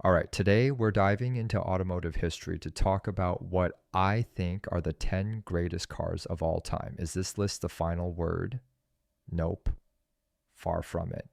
All right, today we're diving into automotive history to talk about what I think are the 10 greatest cars of all time. Is this list the final word? Nope, far from it.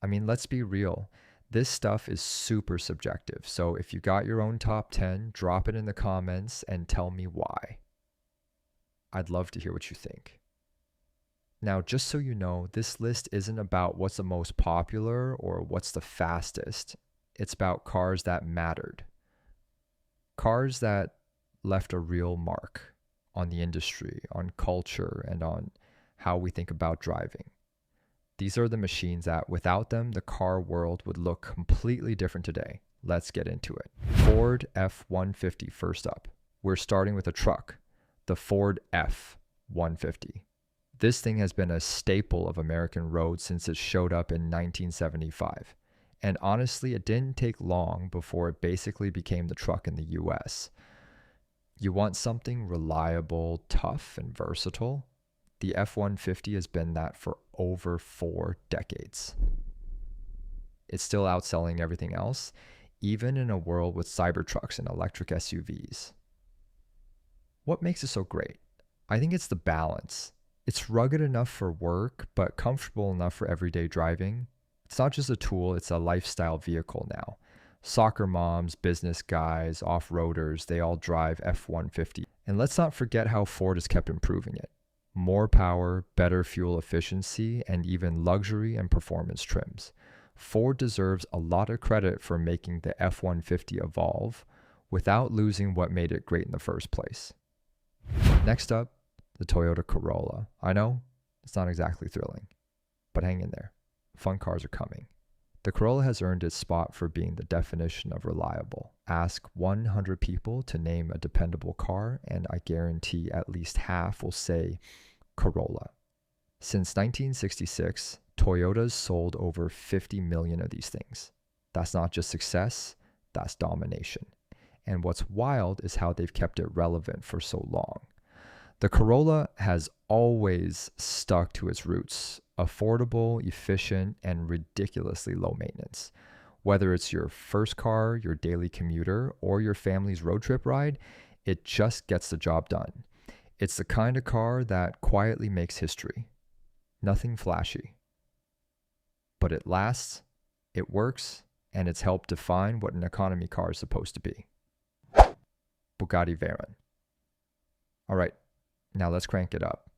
I mean, let's be real. This stuff is super subjective. So if you got your own top 10, drop it in the comments and tell me why. I'd love to hear what you think. Now, just so you know, this list isn't about what's the most popular or what's the fastest. It's about cars that mattered. Cars that left a real mark on the industry, on culture, and on how we think about driving. These are the machines that, without them, the car world would look completely different today. Let's get into it. Ford F-150 first up. We're starting with a truck, the Ford F-150. This thing has been a staple of American roads since it showed up in 1975. And honestly, it didn't take long before it basically became the truck in the US. You want something reliable, tough, and versatile? The F-150 has been that for over 4 decades. It's still outselling everything else, even in a world with Cybertrucks and electric SUVs. What makes it so great? I think it's the balance. It's rugged enough for work, but comfortable enough for everyday driving. It's not just a tool, it's a lifestyle vehicle now. Soccer moms, business guys, off-roaders, they all drive F-150. And let's not forget how Ford has kept improving it. More power, better fuel efficiency, and even luxury and performance trims. Ford deserves a lot of credit for making the F-150 evolve without losing what made it great in the first place. Next up, the Toyota Corolla. I know, it's not exactly thrilling, but hang in there. Fun cars are coming. The Corolla has earned its spot for being the definition of reliable. Ask 100 people to name a dependable car, and I guarantee at least half will say Corolla. Since 1966, Toyota's sold over 50 million of these things. That's not just success, that's domination. And what's wild is how they've kept it relevant for so long. The Corolla has always stuck to its roots. Affordable, efficient, and ridiculously low maintenance. Whether it's your first car, your daily commuter, or your family's road trip ride, it just gets the job done. It's the kind of car that quietly makes history. Nothing flashy. But it lasts, it works, and it's helped define what an economy car is supposed to be. Bugatti Veyron. All right, now let's crank it up.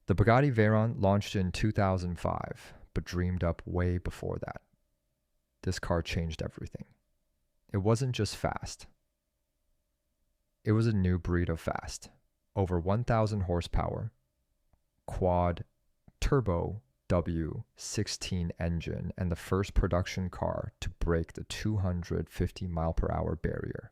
The Bugatti Veyron launched in 2005, but dreamed up way before that. This car changed everything. It wasn't just fast. It was a new breed of fast. Over 1,000 horsepower, quad, turbo W16 engine, and the first production car to break the 250 mile per hour barrier.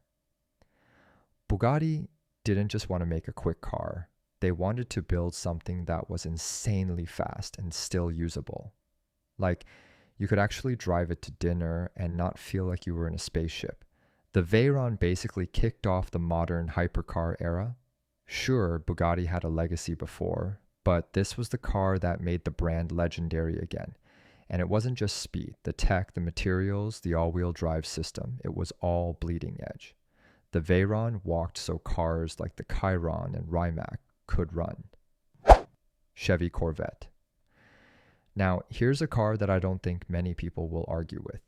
Bugatti didn't just want to make a quick car. They wanted to build something that was insanely fast and still usable. Like, you could actually drive it to dinner and not feel like you were in a spaceship. The Veyron basically kicked off the modern hypercar era. Sure, Bugatti had a legacy before, but this was the car that made the brand legendary again. And it wasn't just speed, the tech, the materials, the all-wheel drive system. It was all bleeding edge. The Veyron walked so cars like the Chiron and Rimac could run. Chevy Corvette. Now, here's a car that I don't think many people will argue with.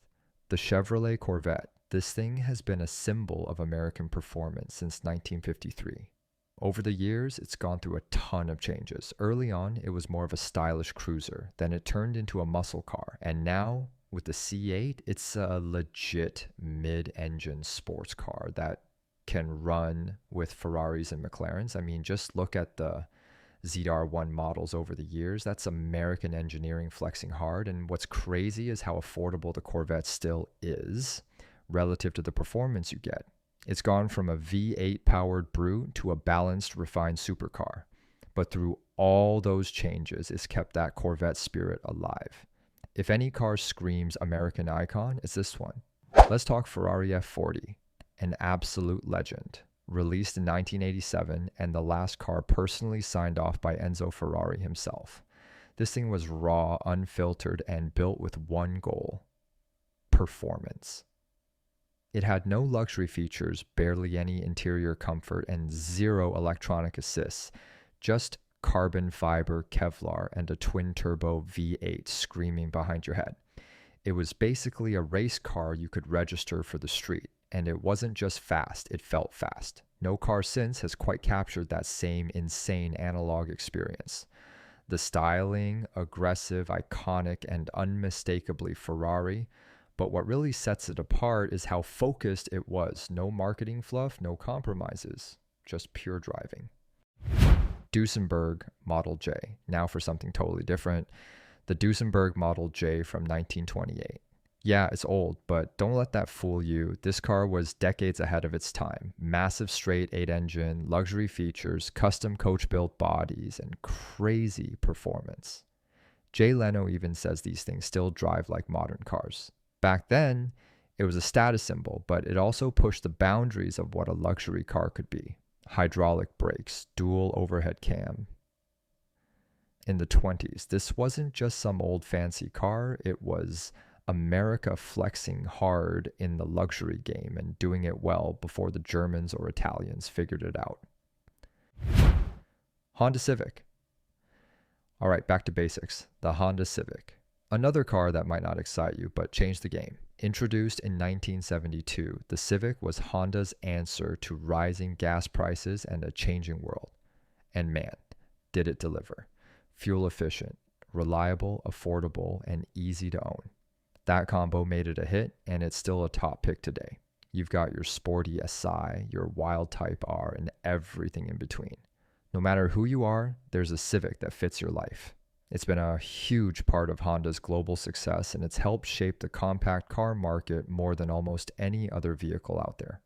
The Chevrolet Corvette. This thing has been a symbol of American performance since 1953. Over the years, it's gone through a ton of changes. Early on, it was more of a stylish cruiser. Then it turned into a muscle car. And now, with the C8, it's a legit mid-engine sports car that can run with Ferraris and McLarens. I mean, just look at the ZR1 models over the years. That's American engineering flexing hard. And what's crazy is how affordable the Corvette still is relative to the performance you get. It's gone from a V8 powered brute to a balanced, refined supercar. But through all those changes, it's kept that Corvette spirit alive. If any car screams American icon, it's this one. Let's talk Ferrari F40. An absolute legend, released in 1987 and the last car personally signed off by Enzo Ferrari himself. This thing was raw, unfiltered, and built with one goal: performance. It had no luxury features, barely any interior comfort, and zero electronic assists, just carbon fiber Kevlar and a twin-turbo V8 screaming behind your head. It was basically a race car you could register for the street, and it wasn't just fast, it felt fast. No car since has quite captured that same insane analog experience. The styling, aggressive, iconic, and unmistakably Ferrari, but what really sets it apart is how focused it was. No marketing fluff, no compromises, just pure driving. Duesenberg Model J. Now for something totally different. The Duesenberg Model J from 1928. Yeah, it's old, but don't let that fool you. This car was decades ahead of its time. Massive straight 8 engine, luxury features, custom coach-built bodies, and crazy performance. Jay Leno even says these things still drive like modern cars. Back then, it was a status symbol, but it also pushed the boundaries of what a luxury car could be. Hydraulic brakes, dual overhead cam. In the 20s, this wasn't just some old fancy car, it was America flexing hard in the luxury game and doing it well before the Germans or Italians figured it out. Honda Civic. All right, back to basics. The Honda Civic. Another car that might not excite you, but changed the game. Introduced in 1972, the Civic was Honda's answer to rising gas prices and a changing world. And man, did it deliver. Fuel efficient, reliable, affordable, and easy to own. That combo made it a hit, and it's still a top pick today. You've got your sporty SI, your wild Type R, and everything in between. No matter who you are, there's a Civic that fits your life. It's been a huge part of Honda's global success, and it's helped shape the compact car market more than almost any other vehicle out there.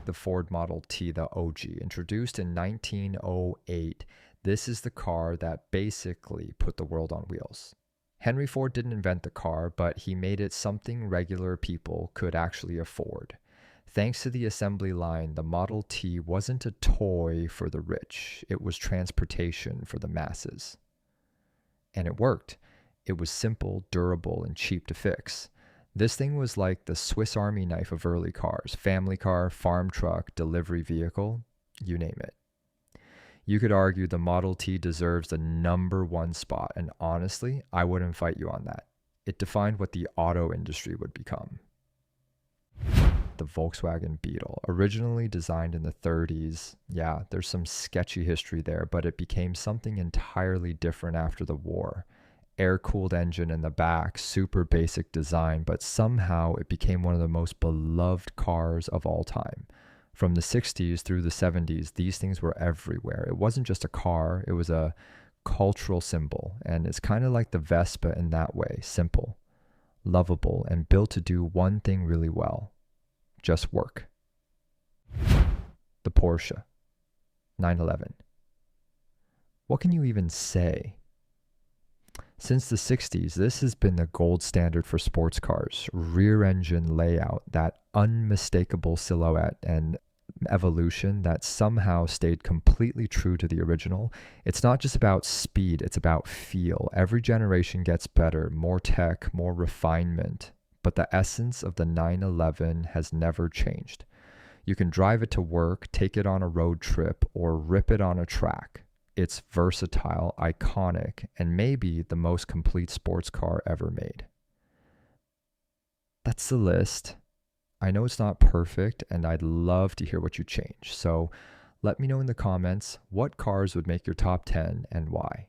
The Ford Model T, the OG, introduced in 1908. This is the car that basically put the world on wheels. Henry Ford didn't invent the car, but he made it something regular people could actually afford. Thanks to the assembly line, the Model T wasn't a toy for the rich. It was transportation for the masses. And it worked. It was simple, durable, and cheap to fix. This thing was like the Swiss Army knife of early cars. Family car, farm truck, delivery vehicle, you name it. You could argue the Model T deserves the #1 spot, and honestly, I wouldn't fight you on that. It defined what the auto industry would become. The Volkswagen Beetle, originally designed in the 30s. Yeah, there's some sketchy history there, but it became something entirely different after the war. Air-cooled engine in the back, super basic design, but somehow it became one of the most beloved cars of all time. From the 60s through the 70s, these things were everywhere. It wasn't just a car, it was a cultural symbol, and it's kind of like the Vespa in that way, simple, lovable, and built to do one thing really well. Just work. The Porsche 911. What can you even say? Since the 60s, this has been the gold standard for sports cars. Rear engine layout, that unmistakable silhouette and evolution that somehow stayed completely true to the original. It's not just about speed, it's about feel. Every generation gets better, more tech, more refinement. But the essence of the 911 has never changed. You can drive it to work, take it on a road trip, or rip it on a track. It's versatile, iconic, and maybe the most complete sports car ever made. That's the list. I know it's not perfect, and I'd love to hear what you change. So let me know in the comments what cars would make your top 10 and why.